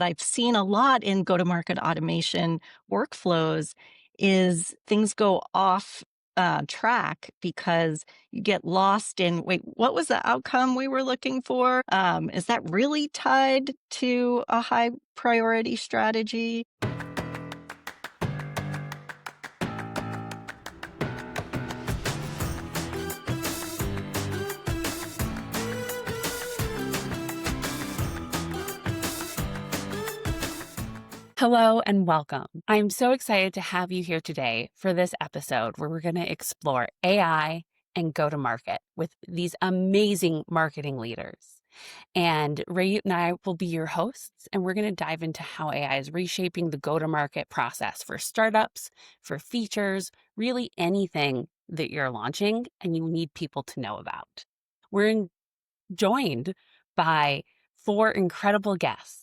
I've seen a lot in go-to-market automation workflows is things go off track because you get lost in, wait, what was the outcome we were looking for? Is that really tied to a high priority strategy? Hello and welcome. I'm so excited to have you here today for this episode where we're going to explore AI and go to market with these amazing marketing leaders. And Rayut and I will be your hosts, and we're going to dive into how AI is reshaping the go to market process for startups, for features, really anything that you're launching and you need people to know about. We're joined by 4 incredible guests,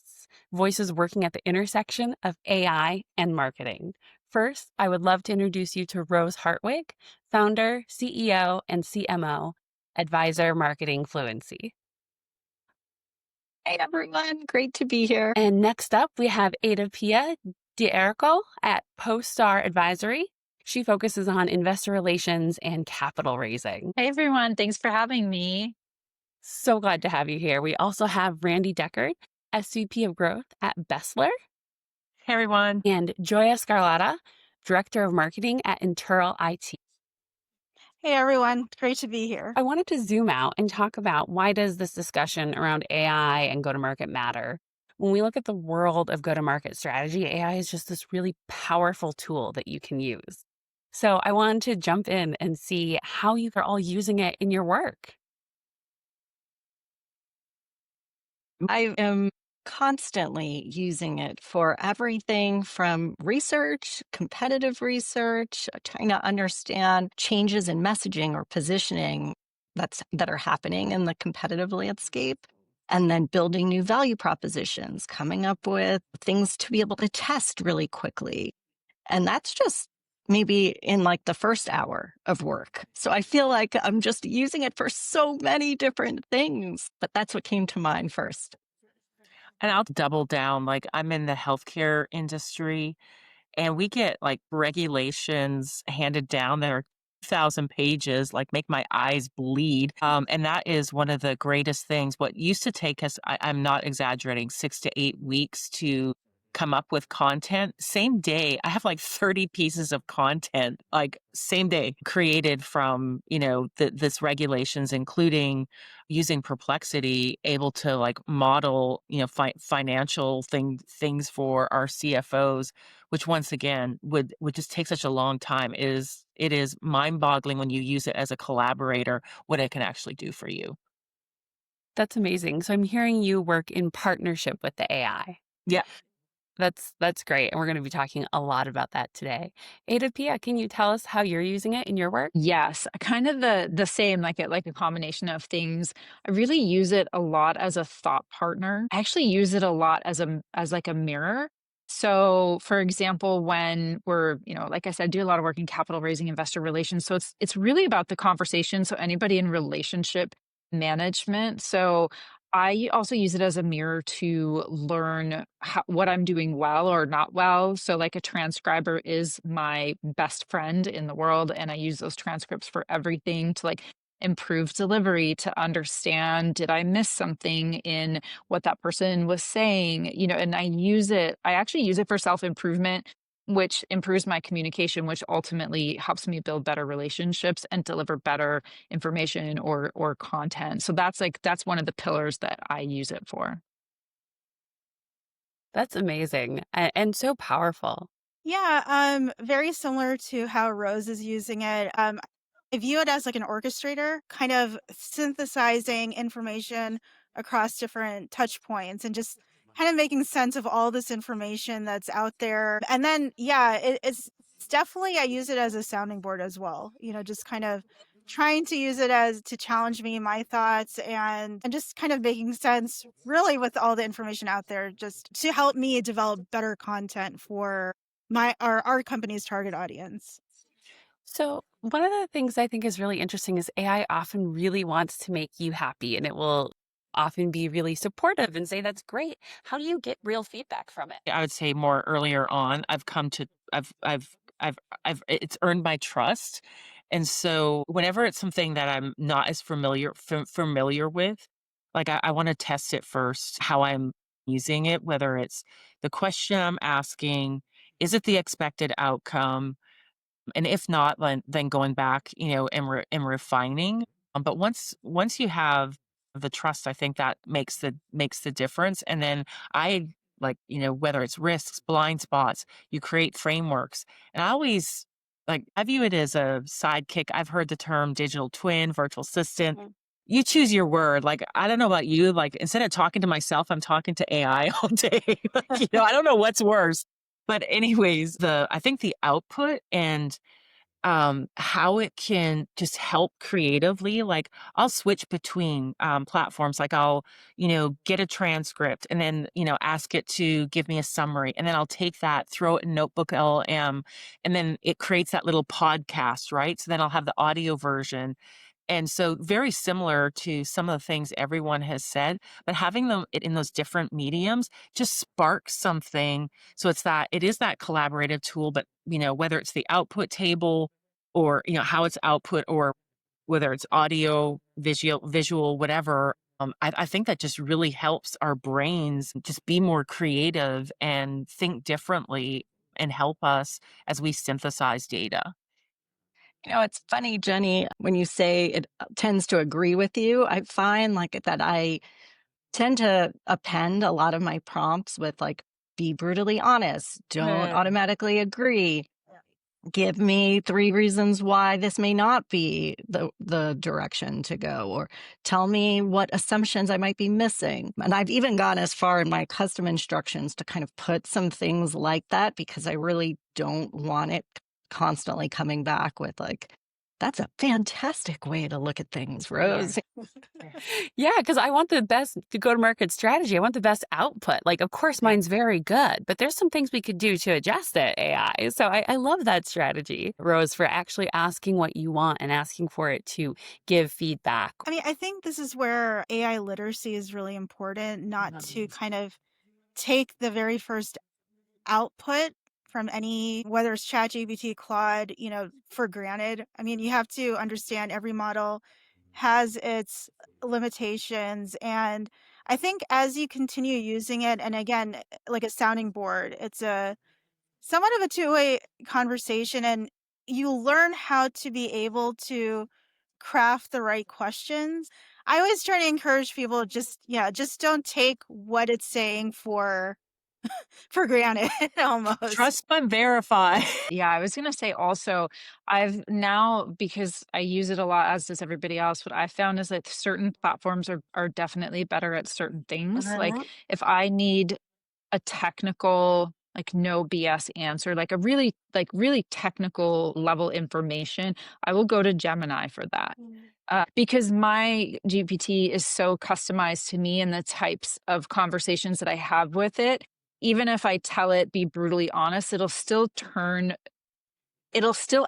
voices working at the intersection of AI and marketing. First, I would love to introduce you to Rose Hartwig, founder, CEO, and CMO Advisor Marketing Fluency. Hey, everyone. Great to be here. And next up, we have AdaPia at PostStar Advisory. She focuses on investor relations and capital raising. Hey, everyone. Thanks for having me. So glad to have you here. We also have Randi Deckard, SVP of Growth at Besler. Hey, everyone. And Joya, Director of Marketing at Internal IT. Hey, everyone. Great to be here. I wanted to zoom out and talk about why does this discussion around AI and go-to-market matter? When we look at the world of go-to-market strategy, AI is just this really powerful tool that you can use. So I wanted to jump in and see how you are all using it in your work. I am constantly using it for everything from research, competitive research, trying to understand changes in messaging or positioning that are happening in the competitive landscape, and then building new value propositions, coming up with things to be able to test really quickly. And that's just maybe in like the first hour of work. So I feel like I'm just using it for so many different things, but that's what came to mind first. And I'll double down. Like, I'm in the healthcare industry, and we get like regulations handed down that are 1,000 pages, like make my eyes bleed. And that is one of the greatest things. What used to take us, I'm not exaggerating, 6 to 8 weeks to come up with content. Same day, I have like 30 pieces of content, like same day, created from, this regulations, including using Perplexity, able to like model, financial things for our CFOs, which once again would just take such a long time. It is mind-boggling when you use it as a collaborator, what it can actually do for you. That's amazing. So I'm hearing you work in partnership with the AI. Yeah. That's great. And we're going to be talking a lot about that today. AdaPia, can you tell us how you're using it in your work? Yes, kind of the same, like a combination of things. I really use it a lot as a thought partner. I actually use it a lot as like a mirror. So, for example, when we're, like I said, do a lot of work in capital raising, investor relations. So it's really about the conversation. So anybody in relationship management. So I also use it as a mirror to learn what I'm doing well or not well. So, like a transcriber is my best friend in the world, and I use those transcripts for everything to like improve delivery, to understand did I miss something in what that person was saying, and I actually use it for self-improvement, which improves my communication, which ultimately helps me build better relationships and deliver better information or content. So that's one of the pillars that I use it for. That's amazing and so powerful. Yeah, very similar to how Rose is using it. I view it as like an orchestrator, kind of synthesizing information across different touch points and just kind of making sense of all this information that's out there. And then, yeah, it's definitely, I use it as a sounding board as well, just kind of trying to use it as to challenge me, my thoughts, and just kind of making sense really with all the information out there, just to help me develop better content for our company's target audience. So one of the things I think is really interesting is AI often really wants to make you happy, and it will often be really supportive and say, that's great. How do you get real feedback from it? I would say more earlier on, it's earned my trust. And so whenever it's something that I'm not as familiar with, like I want to test it first, how I'm using it, whether it's the question I'm asking, is it the expected outcome? And if not, then going back, and refining. But once you have the trust, I think that makes the difference. And then I like, whether it's risks, blind spots, you create frameworks. And I view it as a sidekick. I've heard the term digital twin, virtual assistant. You choose your word. Like, I don't know about you. Like, instead of talking to myself, I'm talking to AI all day. I don't know what's worse. But anyways, I think the output and how it can just help creatively. Like, I'll switch between platforms. Like, I'll, get a transcript and then, ask it to give me a summary. And then I'll take that, throw it in Notebook LM, and then it creates that little podcast, right? So then I'll have the audio version. And so very similar to some of the things everyone has said, but having them in those different mediums just sparks something. So it is that collaborative tool, but whether it's the output table or how it's output, or whether it's audio, visual, whatever. I think that just really helps our brains just be more creative and think differently and help us as we synthesize data. It's funny, Jenny, when you say it tends to agree with you. I find like that I tend to append a lot of my prompts with like, be brutally honest, don't automatically agree. Give me 3 reasons why this may not be the direction to go, or tell me what assumptions I might be missing. And I've even gone as far in my custom instructions to kind of put some things like that, because I really don't want it constantly coming back with like, that's a fantastic way to look at things, Rose. Yeah, because I want the best go-to-market strategy. I want the best output. Like, of course, mine's very good, but there's some things we could do to adjust it, AI. So I love that strategy, Rose, for actually asking what you want and asking for it to give feedback. I mean, I think this is where AI literacy is really important, not to kind of take the very first output from any, whether it's ChatGPT, Claude, for granted. I mean, you have to understand every model has its limitations. And I think as you continue using it, and again, like a sounding board, it's a somewhat of a two-way conversation, and you learn how to be able to craft the right questions. I always try to encourage people, just don't take what it's saying for granted almost. Trust but verify. Yeah, I was going to say also, I've now, because I use it a lot, as does everybody else, what I found is that certain platforms are definitely better at certain things. Like if I need a technical, like no BS answer, like a really technical level information, I will go to Gemini for that. Because my GPT is so customized to me and the types of conversations that I have with it. Even if I tell it, be brutally honest, it'll still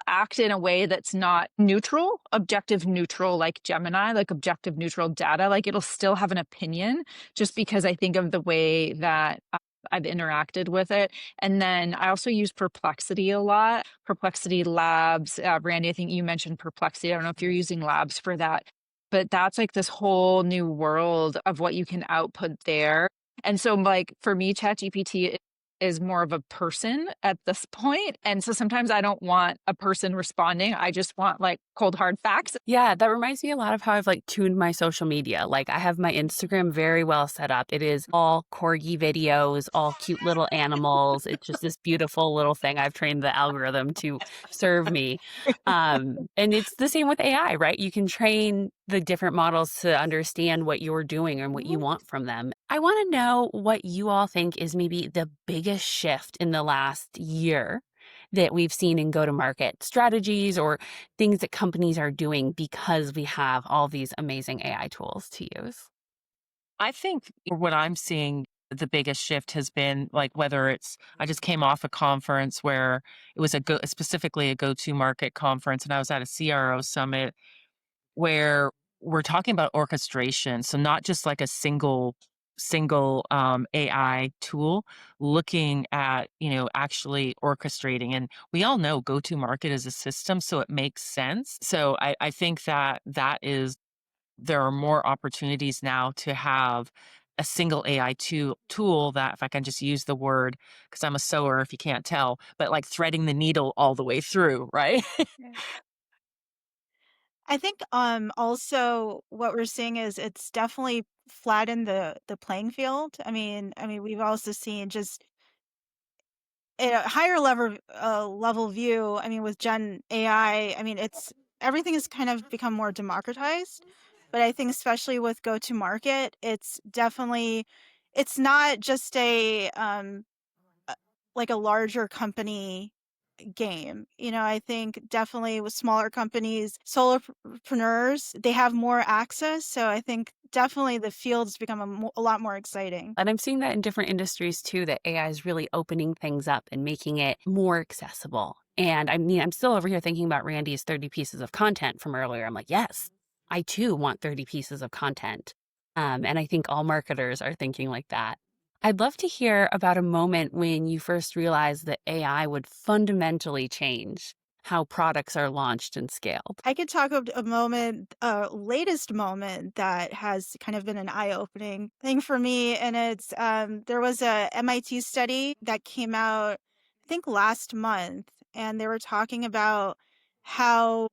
act in a way that's not neutral, objective neutral, like Gemini, like objective neutral data. Like it'll still have an opinion just because I think of the way that I've interacted with it. And then I also use Perplexity a lot. Perplexity Labs. Randi, I think you mentioned Perplexity. I don't know if you're using Labs for that, but that's like this whole new world of what you can output there. And so like for me, ChatGPT is more of a person at this point. And so sometimes I don't want a person responding. I just want like cold hard facts. Yeah, that reminds me a lot of how I've like tuned my social media. Like I have my Instagram very well set up. It is all corgi videos, all cute little animals. It's just this beautiful little thing. I've trained the algorithm to serve me. And it's the same with AI, right? You can train the different models to understand what you're doing and what you want from them. I want to know what you all think is maybe the biggest shift in the last year that we've seen in go-to-market strategies or things that companies are doing because we have all these amazing AI tools to use. I think what I'm seeing, the biggest shift has been like whether it's I just came off a conference where it was specifically a go-to market conference, and I was at a CRO summit where we're talking about orchestration. So not just like a single AI tool, looking at, actually orchestrating. And we all know go-to-market is a system, so it makes sense. So I think that there are more opportunities now to have a single AI tool that, if I can just use the word, because I'm a sewer, if you can't tell, but like threading the needle all the way through, right? Yeah. I think also what we're seeing is it's definitely flattened the playing field. I mean we've also seen just at a higher level view, I mean with Gen AI, I mean it's everything has kind of become more democratized. But I think especially with go to market, it's definitely it's not just like a larger company game. I think definitely with smaller companies, solopreneurs, they have more access. So I think definitely the field's become a lot more exciting. And I'm seeing that in different industries too, that AI is really opening things up and making it more accessible. And I mean, I'm still over here thinking about Randy's 30 pieces of content from earlier. I'm like, yes, I too want 30 pieces of content. And I think all marketers are thinking like that. I'd love to hear about a moment when you first realized that AI would fundamentally change how products are launched and scaled. I could talk about a moment, latest moment that has kind of been an eye-opening thing for me, and it's there was a MIT study that came out, I think last month, and they were talking about how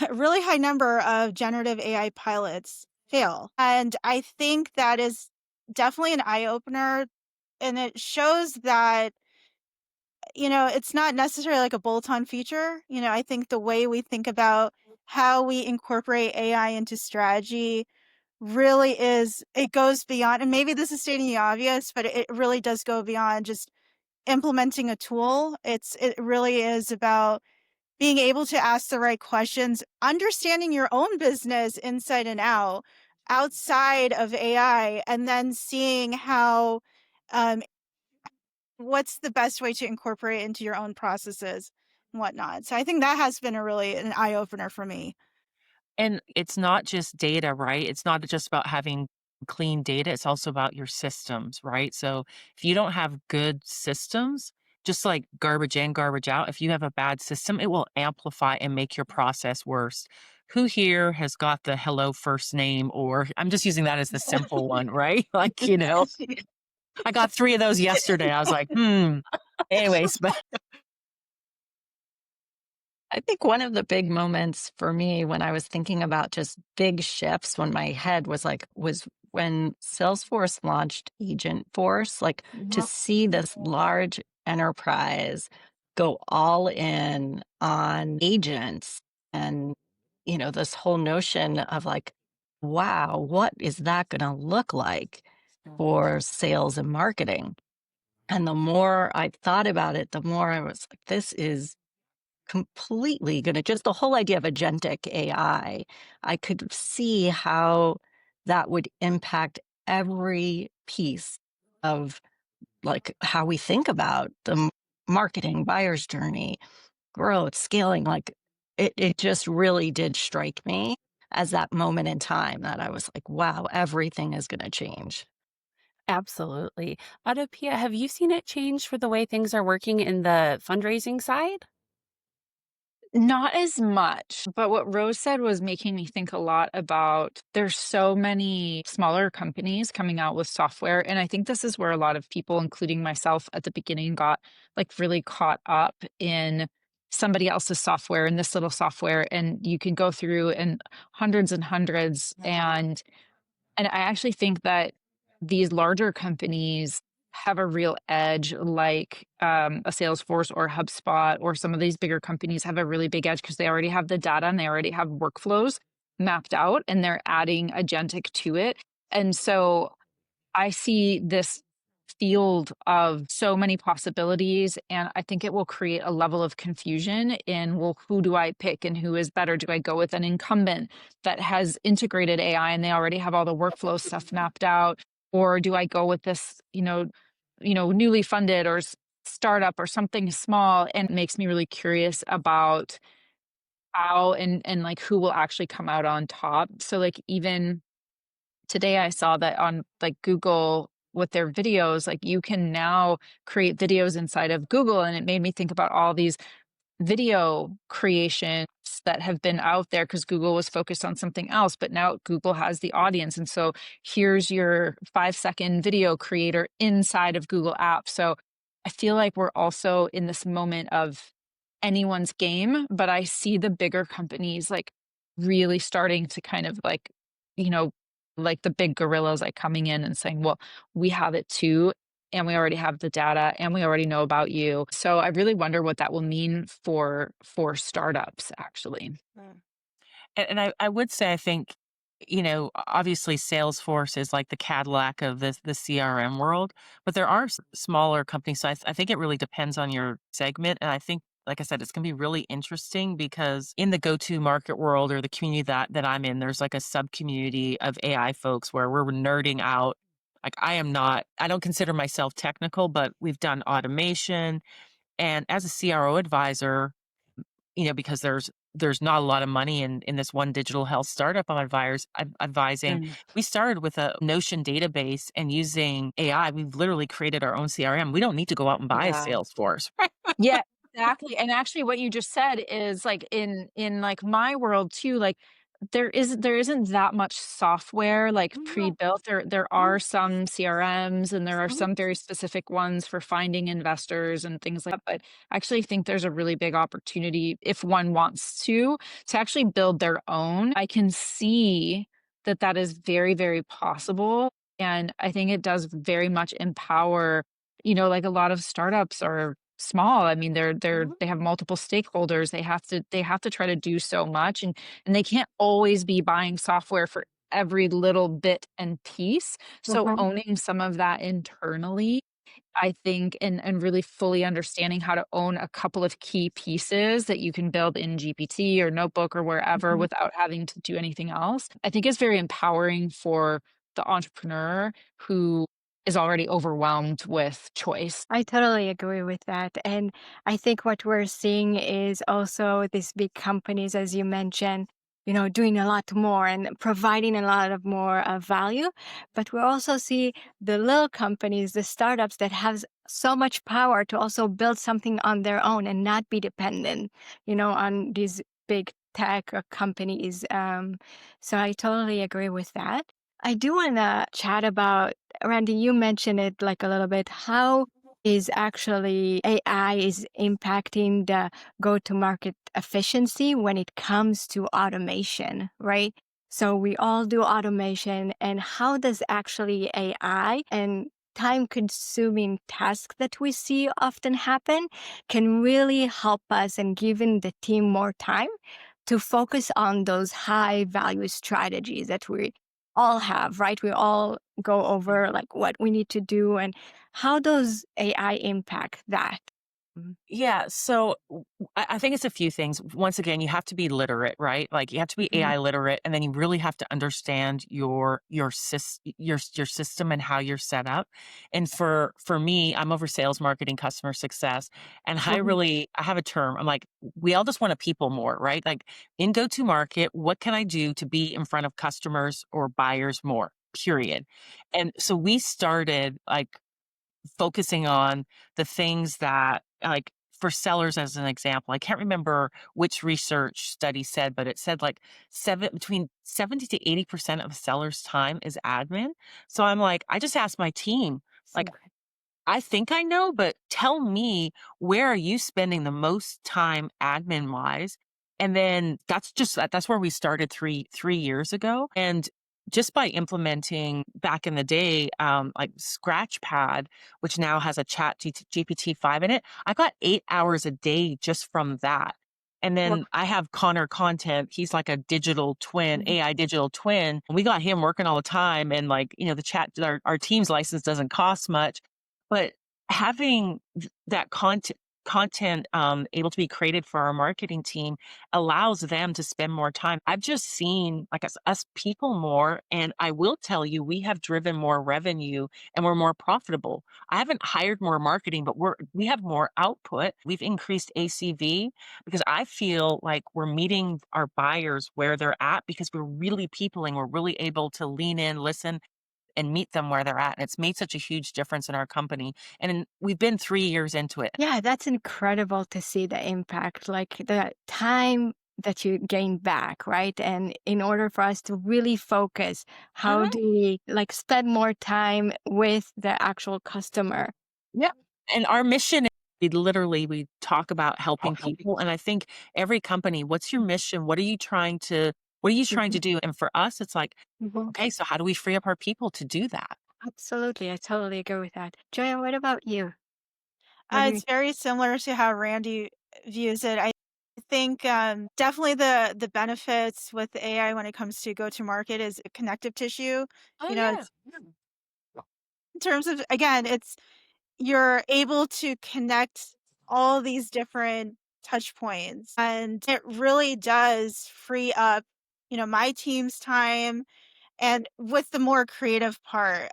a really high number of generative AI pilots fail, and I think that is definitely an eye-opener, and it shows that it's not necessarily like a bolt-on feature. I think the way we think about how we incorporate AI into strategy really it goes beyond, and maybe this is stating the obvious, but it really does go beyond just implementing a tool. It really is about being able to ask the right questions, understanding your own business inside and out, outside of AI, and then seeing how um, what's the best way to incorporate into your own processes and whatnot. So I think that has been an eye opener for me. And it's not just data, right? It's not just about having clean data, it's also about your systems, right? So if you don't have good systems, just like garbage in, garbage out, if you have a bad system, it will amplify and make your process worse. Who here has got the hello first name? Or I'm just using that as the simple one, right? Like, I got 3 of those yesterday. I was like, Anyways, but I think one of the big moments for me when I was thinking about just big shifts when my head was when Salesforce launched Agentforce, like to see this large enterprise go all in on agents and, this whole notion of like, wow, what is that going to look like for sales and marketing? And the more I thought about it, the more I was like, this is completely going to just the whole idea of agentic AI. I could see how that would impact every piece of like how we think about the marketing, buyer's journey, growth, scaling. Like it just really did strike me as that moment in time that I was like, wow, everything is going to change. Absolutely. AdaPia, have you seen it change for the way things are working in the fundraising side? Not as much, but what Rose said was making me think a lot about there's so many smaller companies coming out with software. And I think this is where a lot of people, including myself at the beginning, got like really caught up in somebody else's software and this little software. And you can go through and hundreds. And I actually think that these larger companies have a real edge, like a Salesforce or HubSpot, or some of these bigger companies have a really big edge because they already have the data and they already have workflows mapped out and they're adding agentic to it. And so I see this field of so many possibilities, and I think it will create a level of confusion in, well, who do I pick and who is better? Do I go with an incumbent that has integrated AI and they already have all the workflow stuff mapped out? Or do I go with this, newly funded or startup or something small? And it makes me really curious about how and like who will actually come out on top. So like even today I saw that on like Google with their videos, like you can now create videos inside of Google. And it made me think about all these video creations that have been out there because Google was focused on something else, but now Google has the audience. And so here's your 5-second video creator inside of Google Apps. So I feel like we're also in this moment of anyone's game, but I see the bigger companies like really starting to kind of like, you know, like the big gorillas like coming in and saying, well, we have it too. And we already have the data and we already know about you. So I really wonder what that will mean for startups actually. Mm. And I would say, I think, obviously Salesforce is like the Cadillac of the CRM world, but there are smaller companies. So I think it really depends on your segment. And I think, like I said, it's going to be really interesting because in the go-to market world or the community that I'm in, there's like a sub community of AI folks where we're nerding out. Like I don't consider myself technical, but we've done automation. And as a CRO advisor, because there's not a lot of money in this one digital health startup I'm advising. Mm. We started with a Notion database and using AI, we've literally created our own CRM. We don't need to go out and buy a Yeah. Salesforce. Yeah, exactly. And actually what you just said is like in like my world too, like there isn't that much software like No. pre-built. There Mhm. are some CRMs and there are Mhm. some very specific ones for finding investors and things like that. But I actually think there's a really big opportunity if one wants to actually build their own. I can see that that is very, very possible. And I think it does very much empower, like a lot of startups are small. I mean, Mhm. they have multiple stakeholders. They have to try to do so much and they can't always be buying software for every little bit and piece. So Mhm. owning some of that internally, I think, and really fully understanding how to own a couple of key pieces that you can build in GPT or Notebook or wherever Mhm. without having to do anything else, I think is very empowering for the entrepreneur who is already overwhelmed with choice. I totally agree with that. And I think what we're seeing is also these big companies, as you mentioned, doing a lot more and providing a lot of more value. But we also see the little companies, the startups that have so much power to also build something on their own and not be dependent, on these big tech companies. So I totally agree with that. I do want to chat about, Randy, you mentioned it like a little bit. How is actually AI is impacting the go-to-market efficiency when it comes to automation, right? So we all do automation, and how does actually AI and time-consuming tasks that we see often happen can really help us and giving the team more time to focus on those high-value strategies that we all have, right? We all go over like what we need to do and how does AI impact that? Mm. Yeah. So I think it's a few things. Once again, you have to be literate, right? Like you have to be Mhm. AI literate, and then you really have to understand your system and how you're set up. And for me, I'm over sales, marketing, customer success, and Mhm. I have a term. I'm like, we all just want to people more, right? Like in go to market, what can I do to be in front of customers or buyers more? Period. And so we started like focusing on the things that like for sellers as an example, I can't remember which research study said, but it said like between 70 to 80% of sellers' time is admin. So I'm like, I just asked my team, like, Okay. I think I know, but tell me, where are you spending the most time admin wise? And then that's where we started three years ago. And just by implementing back in the day, like Scratchpad, which now has a GPT-5 in it, I got 8 hours a day just from that. And Well, then I have Connor Content. He's like a digital twin, mhm. AI digital twin. We got him working all the time. And like, our team's license doesn't cost much, but having that content able to be created for our marketing team allows them to spend more time. I've just seen like us people more, and I will tell you, we have driven more revenue and we're more profitable. I haven't hired more marketing, but we have more output. We've increased ACV because I feel like we're meeting our buyers where they're at because we're really peopling. We're really able to lean in, listen, and meet them where they're at. And it's made such a huge difference in our company. We've been 3 years into it. Yeah, that's incredible to see the impact, like the time that you gain back, right? And in order for us to really focus, how Mhm. do we like spend more time with the actual customer? Yeah. And our mission is we talk about helping people. And I think every company, what's your mission? What are you trying to Mhm, do? And for us, it's like, mhm. okay, so how do we free up our people to do that? Absolutely. I totally agree with that. Joya, what about you? What do you It's very similar to how Randy views it. I think definitely the benefits with AI when it comes to go to market is connective tissue. Oh, yeah. It's in terms of again, it's you're able to connect all these different touch points, and it really does free up, my team's time. And with the more creative part,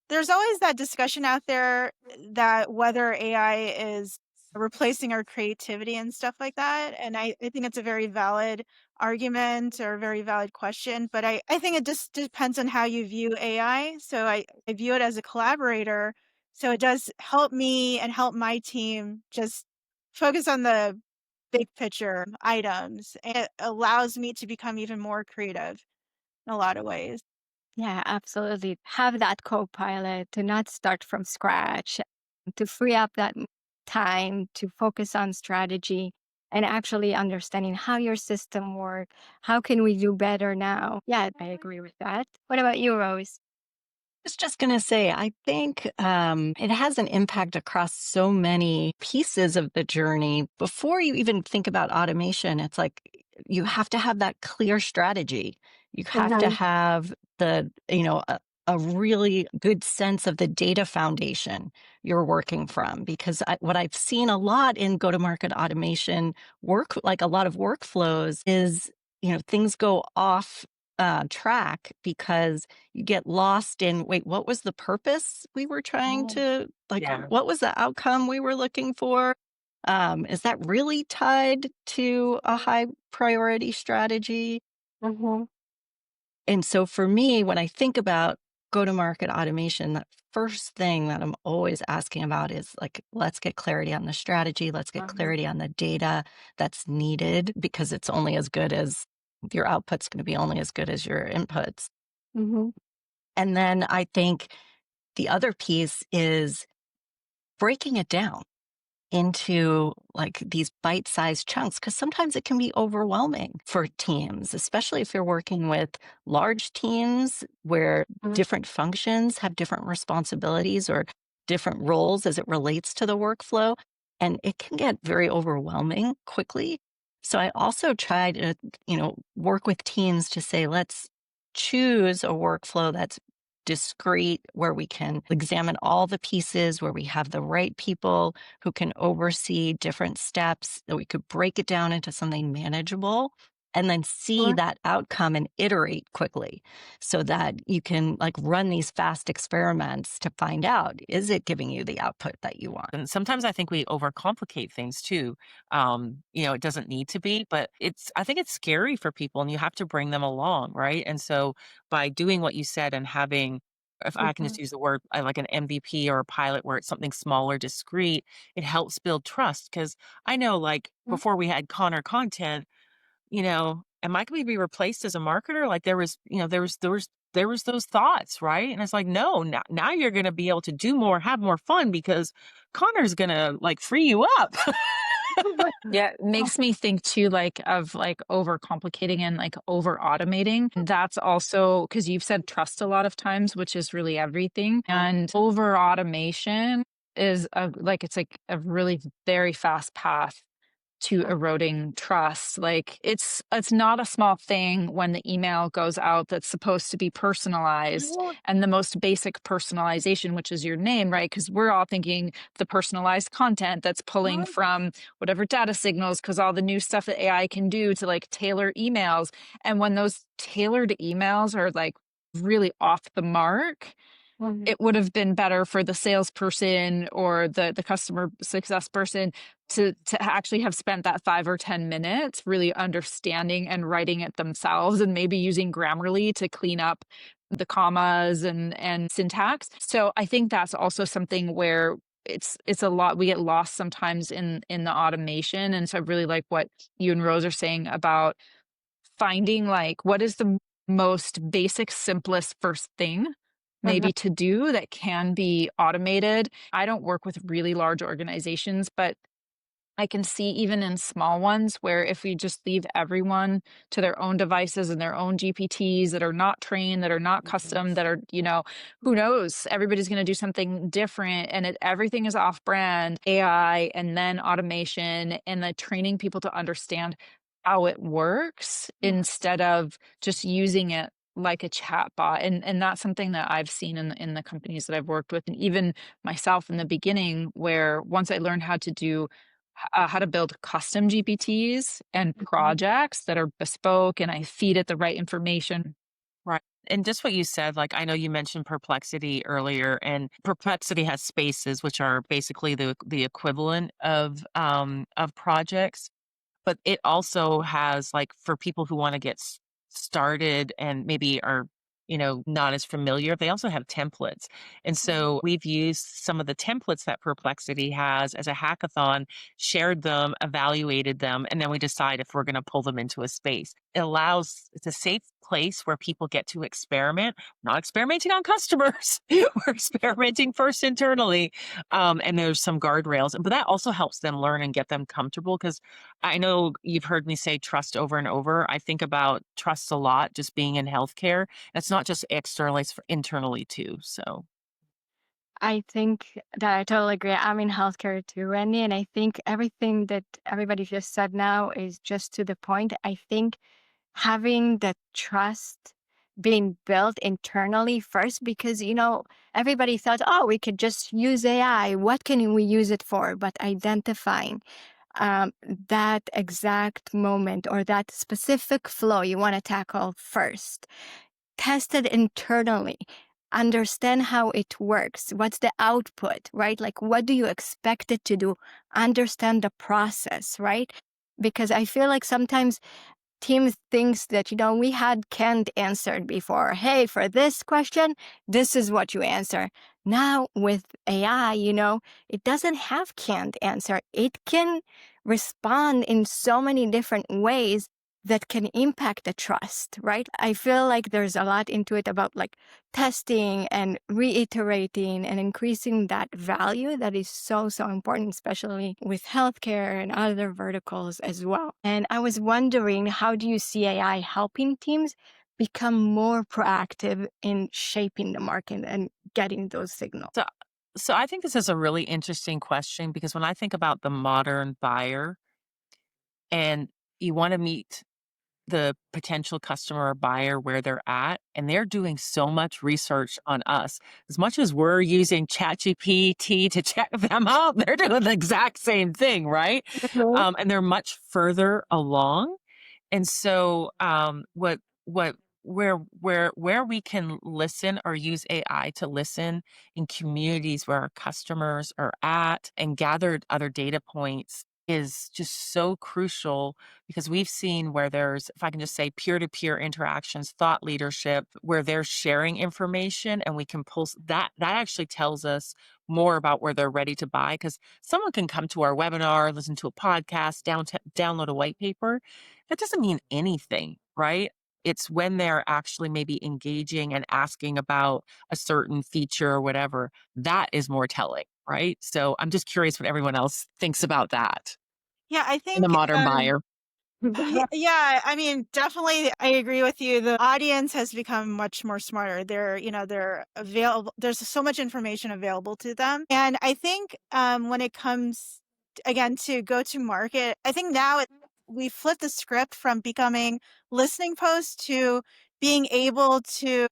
there's always that discussion out there that whether AI is replacing our creativity and stuff like that. And I think it's a very valid argument or a very valid question. But I think it just depends on how you view AI. So I view it as a collaborator. So it does help me and help my team just focus on the big picture items. And it allows me to become even more creative in a lot of ways. Yeah, absolutely. Have that co-pilot to not start from scratch, to free up that time to focus on strategy and actually understanding how your system work. How can we do better now? Yeah, I agree with that. What about you, Rose? Was just going to say, I think it has an impact across so many pieces of the journey. Before you even think about automation, it's like you have to have that clear strategy. You have to Mhm. have a really good sense of the data foundation you're working from. Because what I've seen a lot in go-to-market automation work, like a lot of workflows, is things go off track because you get lost in, wait, what was the purpose we were trying Oh, to, like, Yeah. what was the outcome we were looking for? Is that really tied to a high priority strategy? mhm, And so for me, when I think about go to market automation, that first thing that I'm always asking about is like, let's get clarity on the strategy. Let's get clarity on the data that's needed because it's only as good as your output's going to be only as good as your inputs. mhm, And then I think the other piece is breaking it down into like these bite-sized chunks because sometimes it can be overwhelming for teams, especially if you're working with large teams where mhm. different functions have different responsibilities or different roles as it relates to the workflow. And it can get very overwhelming quickly. So I also try to, work with teams to say, let's choose a workflow that's discrete, where we can examine all the pieces, where we have the right people who can oversee different steps, that we could break it down into something manageable and then see Sure. that outcome and iterate quickly so that you can like run these fast experiments to find out, is it giving you the output that you want? And sometimes I think we overcomplicate things too. It doesn't need to be, but I think it's scary for people and you have to bring them along, right? And so by doing what you said and having, if I can just Mhm, use the word like an MVP or a pilot where it's something smaller, discrete, it helps build trust. Cause I know like mhm. before we had Connor content, am I going to be replaced as a marketer? Like there was those thoughts, right? And it's like, no, now you're going to be able to do more, have more fun because Connor's going to like free you up. Yeah, it makes me think too, like of like overcomplicating and like over automating. That's also because you've said trust a lot of times, which is really everything. And over automation is it's like a really very fast path to eroding trust. Like it's not a small thing when the email goes out that's supposed to be personalized, and the most basic personalization, which is your name, right? Because we're all thinking the personalized content that's pulling from whatever data signals, because all the new stuff that AI can do to like tailor emails. And when those tailored emails are like really off the mark, it would have been better for the salesperson or the customer success person to actually have spent that 5 or 10 minutes really understanding and writing it themselves, and maybe using Grammarly to clean up the commas and syntax. So I think that's also something where it's a lot, we get lost sometimes in the automation. And so I really like what you and Rose are saying about finding like what is the most basic, simplest first thing maybe to do that can be automated. I don't work with really large organizations, but I can see even in small ones where if we just leave everyone to their own devices and their own GPTs that are not trained, that are not custom, that are, who knows, everybody's going to do something different, and everything is off brand AI and then automation and the training people to understand how it works instead of just using it like a chat bot. And that's something that I've seen in the companies that I've worked with, and even myself in the beginning, where once I learned how to build custom GPTs and projects that are bespoke, and I feed it the right information. Right. And just what you said, like I know you mentioned Perplexity earlier, and Perplexity has Spaces, which are basically the equivalent of projects. But it also has, like, for people who wanna get started and maybe are, not as familiar, they also have templates. And so we've used some of the templates that Perplexity has as a hackathon, shared them, evaluated them, and then we decide if we're gonna pull them into a space. It's a safe place where people get to experiment. We're not experimenting on customers. We're experimenting first internally. And there's some guardrails, but that also helps them learn and get them comfortable, because I know you've heard me say trust over and over. I think about trust a lot just being in healthcare. It's not just externally, it's internally too. So, I think that I totally agree. I'm in healthcare too, Randy, and I think everything that everybody just said now is just to the point. I think having the trust being built internally first, because everybody thought, oh, we could just use AI. What can we use it for? But identifying that exact moment or that specific flow you want to tackle first, test it internally, understand how it works, what's the output, right? Like, what do you expect it to do? Understand the process, right? Because I feel like sometimes team thinks that, we had canned answered before. Hey, for this question, this is what you answer. Now with AI, it doesn't have canned answer. It can respond in so many different ways that can impact the trust, right? I feel like there's a lot into it about like testing and reiterating and increasing that value that is so, so important, especially with healthcare and other verticals as well. And I was wondering, how do you see AI helping teams become more proactive in shaping the market and getting those signals? so I think this is a really interesting question, because when I think about the modern buyer and you want to meet the potential customer or buyer where they're at, and they're doing so much research on us. As much as we're using ChatGPT to check them out, they're doing the exact same thing, right? And they're much further along. And so, where we can listen or use AI to listen in communities where our customers are at and gather other data points is just so crucial, because we've seen where there's, if I can just say, peer-to-peer interactions, thought leadership, where they're sharing information and we can pull that actually tells us more about where they're ready to buy, because someone can come to our webinar, listen to a podcast, download a white paper. That doesn't mean anything, right? It's when they're actually maybe engaging and asking about a certain feature or whatever, that is more telling, right? So I'm just curious what everyone else thinks about that Yeah, I in the think modern buyer. yeah, I mean, definitely I agree with you. The audience has become much more smarter. They're available. There's so much information available to them. And I think when it comes again, to go to market, I think now we flipped the script from becoming listening posts to being able to,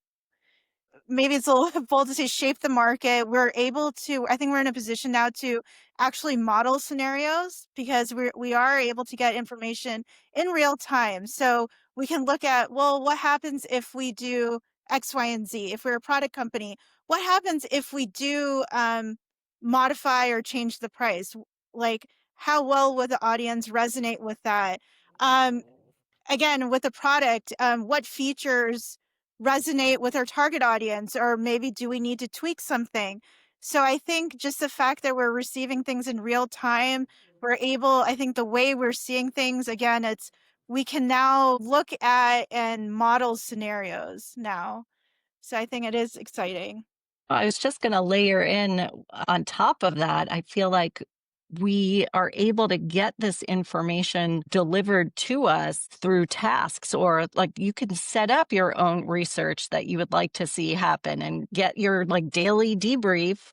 maybe it's a little bold to say, shape the market. We're able to, I think we're in a position now to actually model scenarios, because we are able to get information in real time. So we can look at, well, what happens if we do X, Y, and Z? If we're a product company, what happens if we do modify or change the price? Like, how well would the audience resonate with that? Again, with the product, what features resonate with our target audience, or maybe do we need to tweak something? So I think just the fact that we're receiving things in real time, we're able, I think the way we're seeing things, again, we can now look at and model scenarios now. So I think it is exciting. I was just going to layer in on top of that. I feel like we are able to get this information delivered to us through tasks, or like you can set up your own research that you would like to see happen and get your like daily debrief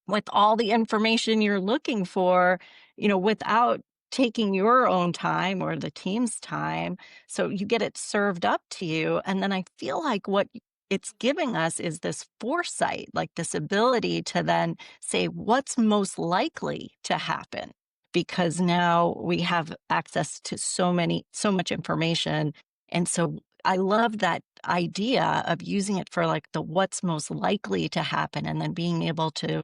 with all the information you're looking for, without taking your own time or the team's time. So you get it served up to you. And then I feel like what it's giving us is this foresight, like this ability to then say what's most likely to happen. Because now we have access to so much information. And so I love that idea of using it for like the what's most likely to happen, and then being able to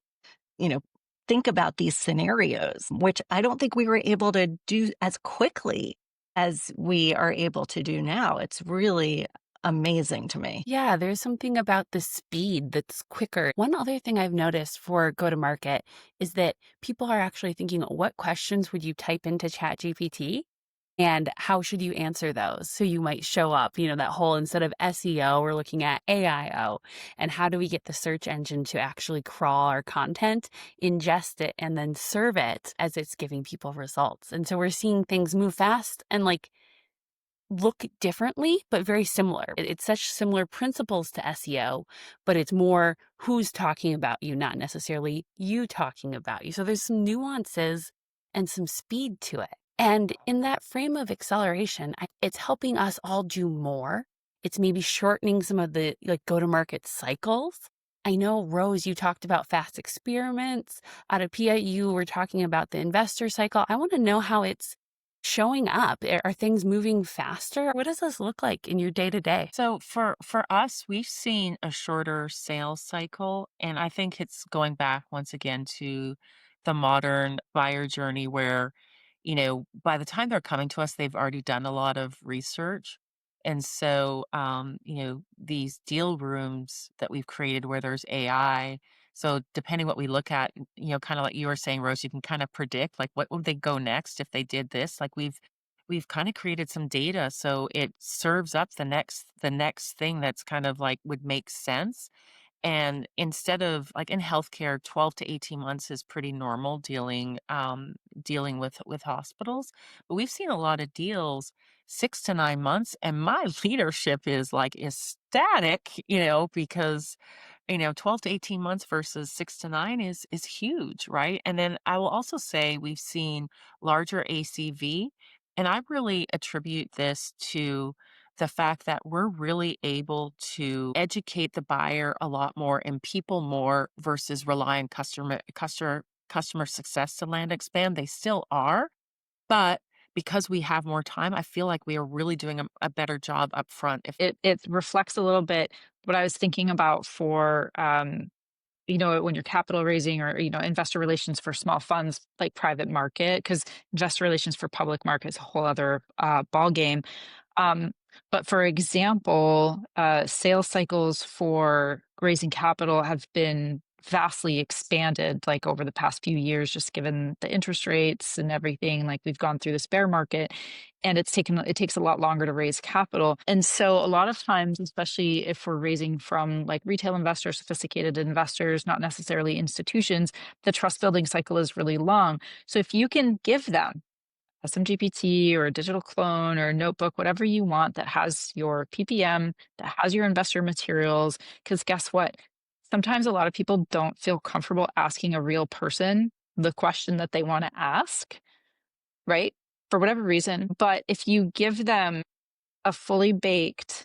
you know, think about these scenarios, which I don't think we were able to do as quickly as we are able to do now. It's really amazing to me. Yeah, there's something about the speed that's quicker. One other thing I've noticed for go to market is that people are actually thinking, what questions would you type into ChatGPT? And how should you answer those? So you might show up, that whole, instead of SEO, we're looking at AIO. And how do we get the search engine to actually crawl our content, ingest it, and then serve it as it's giving people results? And so we're seeing things move fast and like look differently, but very similar. It's such similar principles to SEO, but it's more who's talking about you, not necessarily you talking about you. So there's some nuances and some speed to it. And in that frame of acceleration, it's helping us all do more. It's maybe shortening some of the like go-to-market cycles. I know, Rose, you talked about fast experiments. AdaPia, you were talking about the investor cycle. I want to know how it's showing up. Are things moving faster? What does this look like in your day-to-day? So for us, we've seen a shorter sales cycle, and I think it's going back once again to the modern buyer journey where, by the time they're coming to us, they've already done a lot of research. And so, these deal rooms that we've created where there's AI. So depending what we look at, kind of like you were saying, Rose, you can kind of predict like what would they go next if they did this. Like we've kind of created some data so it serves up the next thing that's kind of like would make sense. And instead of like in healthcare, 12 to 18 months is pretty normal dealing with hospitals. But we've seen a lot of deals 6 to 9 months, and my leadership is like ecstatic, because 12 to 18 months versus 6 to 9 is huge, right? And then I will also say we've seen larger ACV, and I really attribute this to the fact that we're really able to educate the buyer a lot more and people more versus rely on customer success to land expand. They still are, but because we have more time, I feel like we are really doing a better job up front. It reflects a little bit what I was thinking about for when you're capital raising, or investor relations for small funds like private market, because investor relations for public market is a whole other ball game. But for example, sales cycles for raising capital have been vastly expanded like over the past few years, just given the interest rates and everything. Like we've gone through this bear market, and it takes a lot longer to raise capital. And so a lot of times, especially if we're raising from like retail investors, sophisticated investors, not necessarily institutions, the trust building cycle is really long. So if you can give them some GPT or a digital clone or a notebook, whatever you want that has your PPM, that has your investor materials. Because guess what? Sometimes a lot of people don't feel comfortable asking a real person the question that they want to ask, right? For whatever reason. But if you give them a fully baked,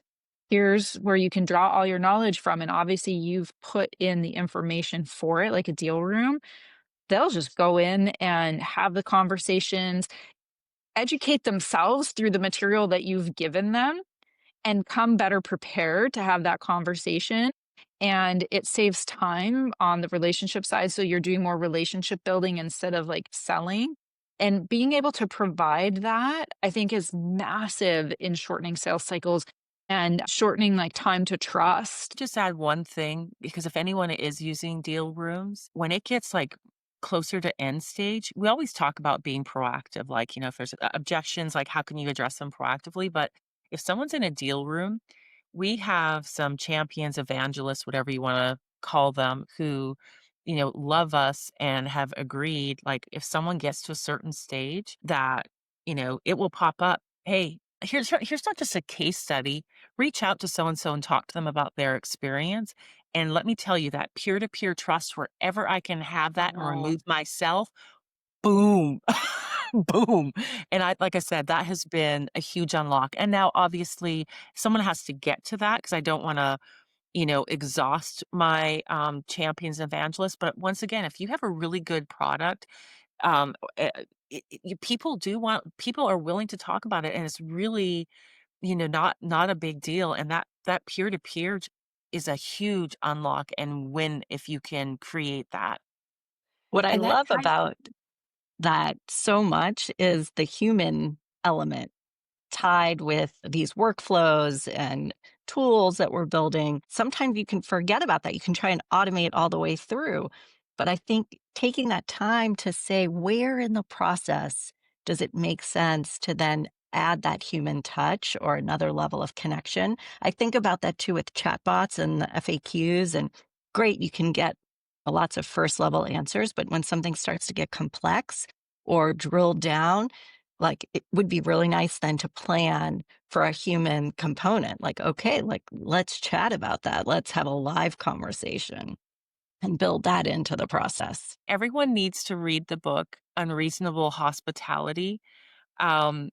here's where you can draw all your knowledge from, and obviously you've put in the information for it, like a deal room, they'll just go in and have the conversations, educate themselves through the material that you've given them, and come better prepared to have that conversation. And it saves time on the relationship side. So you're doing more relationship building instead of like selling. And being able to provide that, I think, is massive in shortening sales cycles and shortening like time to trust. Just add one thing, because if anyone is using deal rooms, when it gets like closer to end stage, we always talk about being proactive. Like, if there's objections, like how can you address them proactively? But if someone's in a deal room, we have some champions, evangelists, whatever you want to call them, who, love us and have agreed, like if someone gets to a certain stage that, it will pop up. Hey, here's not just a case study. Reach out to so and so and talk to them about their experience. And let me tell you that peer-to-peer trust, wherever I can have that and remove myself, boom, boom. And like I said, that has been a huge unlock. And now obviously someone has to get to that, because I don't want to, exhaust my champions and evangelists. But once again, if you have a really good product, um, uh, people are willing to talk about it, and it's really, not a big deal. And that peer to peer is a huge unlock and win if you can create that. What I And that love ties about that so much is the human element tied with these workflows and tools that we're building. Sometimes you can forget about that. You can try and automate all the way through. But I think taking that time to say, where in the process does it make sense to then add that human touch or another level of connection? I think about that too with chatbots and the FAQs. And great, you can get lots of first level answers. But when something starts to get complex or drilled down, like it would be really nice then to plan for a human component. Like, okay, like let's chat about that. Let's have a live conversation and build that into the process. Everyone needs to read the book Unreasonable Hospitality. Um,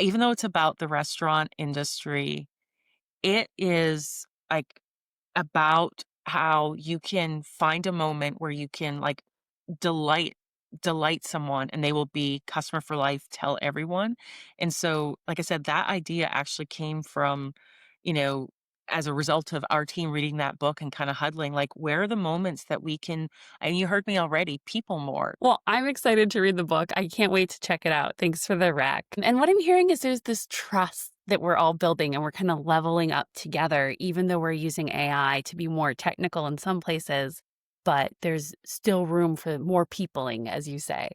Even though it's about the restaurant industry, it is like about how you can find a moment where you can like delight delight someone, and they will be customer for life, tell everyone. And so, like I said, that idea actually came from, you know, as a result of our team reading that book and kind of huddling, like, where are the moments that we can, and you heard me already, people more. Well, I'm excited to read the book. I can't wait to check it out. Thanks for the rec. And what I'm hearing is there's this trust that we're all building, and we're kind of leveling up together, even though we're using AI to be more technical in some places, but there's still room for more peopling, as you say.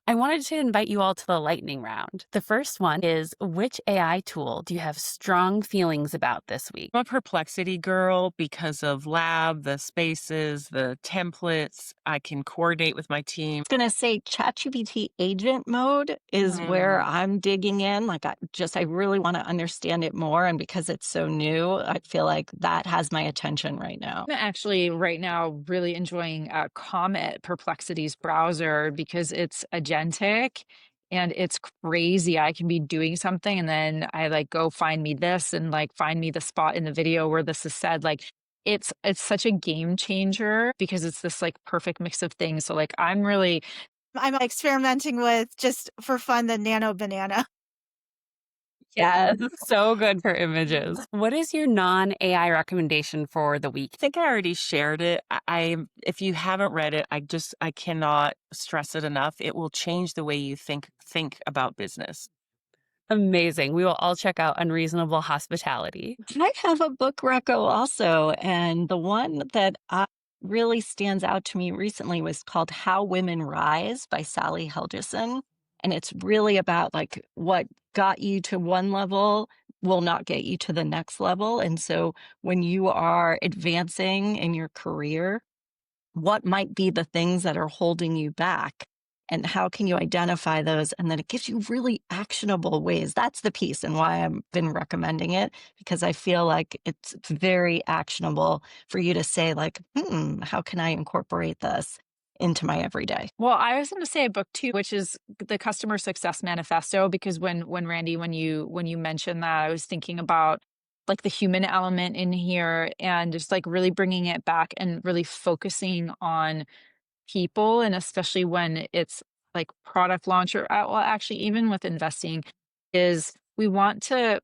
I wanted to invite you all to the lightning round. The first one is, which AI tool do you have strong feelings about this week? I'm a Perplexity girl because of Lab, the spaces, the templates. I can coordinate with my team. I was going to say ChatGPT agent mode is where I'm digging in. Like I really want to understand it more. And because it's so new, I feel like that has my attention right now. I'm actually right now really enjoying Comet, Perplexity's browser, because it's agentic and it's crazy. I can be doing something and then I like go find me this and like find me the spot in the video where this is said. Like it's such a game changer because it's this like perfect mix of things. So like I'm experimenting with, just for fun, the nano banana. Yes, so good for images. What is your non-AI recommendation for the week? I think I already shared it. If you haven't read it, I cannot stress it enough. It will change the way you think about business. Amazing. We will all check out Unreasonable Hospitality. I have a book reco also, and the one that really stands out to me recently was called How Women Rise by Sally Helgeson. And it's really about like what got you to one level will not get you to the next level. And so when you are advancing in your career, what might be the things that are holding you back? And how can you identify those? And then it gives you really actionable ways. That's the piece and why I've been recommending it, because I feel like it's very actionable for you to say like, how can I incorporate this into my everyday. Well, I was going to say a book too, which is the Customer Success Manifesto, because when Randi, when you mentioned that, I was thinking about like the human element in here and just like really bringing it back and really focusing on people, and especially when it's like product launch or well, actually even with investing, is we want to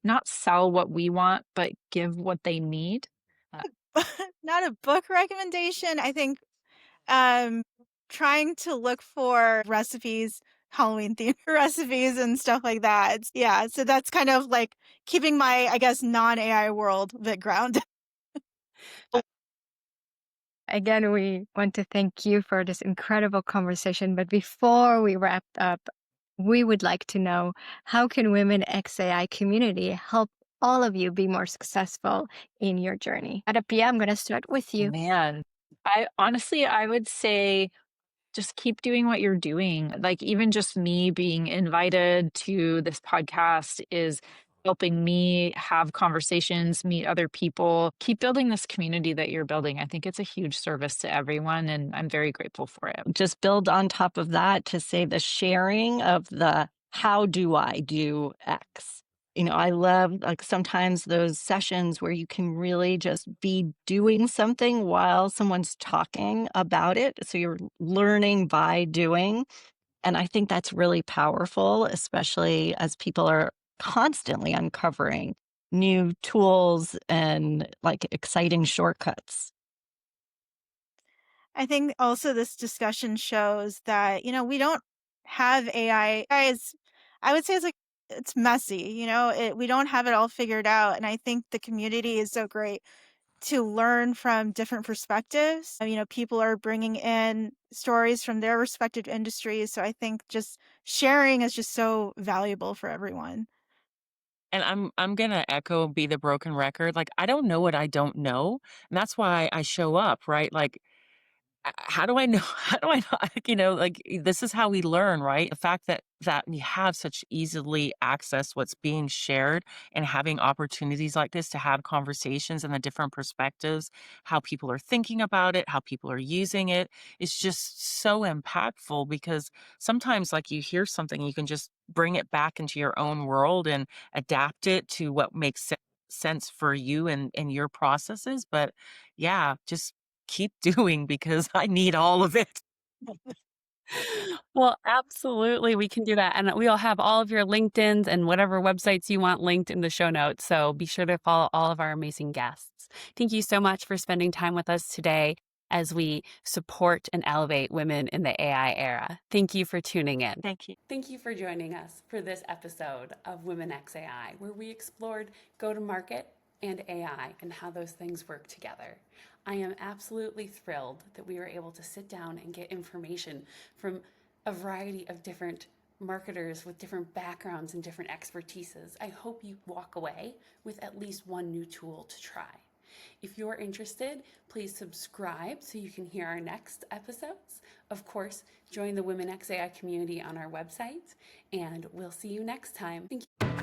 not sell what we want, but give what they need. Not a book recommendation. I think trying to look for recipes, Halloween themed recipes and stuff like that. Yeah, so that's kind of like keeping my, I guess, non-AI world a bit grounded. Again, we want to thank you for this incredible conversation. But before we wrap up, we would like to know, how can Women XAI community help all of you be more successful in your journey? AdaPia, I'm going to start with you. Man, I honestly, I would say just keep doing what you're doing. Like even just me being invited to this podcast is helping me have conversations, meet other people, keep building this community that you're building. I think it's a huge service to everyone, and I'm very grateful for it. Just build on top of that to say the sharing of the how do I do X. I love like sometimes those sessions where you can really just be doing something while someone's talking about it. So you're learning by doing. And I think that's really powerful, especially as people are constantly uncovering new tools and like exciting shortcuts. I think also this discussion shows that, we don't have AI. I would say it's messy, we don't have it all figured out. And I think the community is so great to learn from different perspectives. People are bringing in stories from their respective industries. So I think just sharing is just so valuable for everyone. And I'm gonna echo, be the broken record. Like, I don't know what I don't know, and that's why I show up, right? Like, how do I know? How do I know? Like, like this is how we learn, right? The fact that we have such easily access what's being shared and having opportunities like this to have conversations and the different perspectives, how people are thinking about it, how people are using it, is just so impactful because sometimes like you hear something, you can just bring it back into your own world and adapt it to what makes sense for you and your processes. But yeah, just keep doing because I need all of it. Well, absolutely. We can do that. And we'll have all of your LinkedIn's and whatever websites you want linked in the show notes. So be sure to follow all of our amazing guests. Thank you so much for spending time with us today as we support and elevate women in the AI era. Thank you for tuning in. Thank you. Thank you for joining us for this episode of Women XAI, where we explored go-to-market and AI and how those things work together. I am absolutely thrilled that we were able to sit down and get information from a variety of different marketers with different backgrounds and different expertises. I hope you walk away with at least one new tool to try. If you're interested, please subscribe so you can hear our next episodes. Of course, join the Women XAI community on our website, and we'll see you next time. Thank you.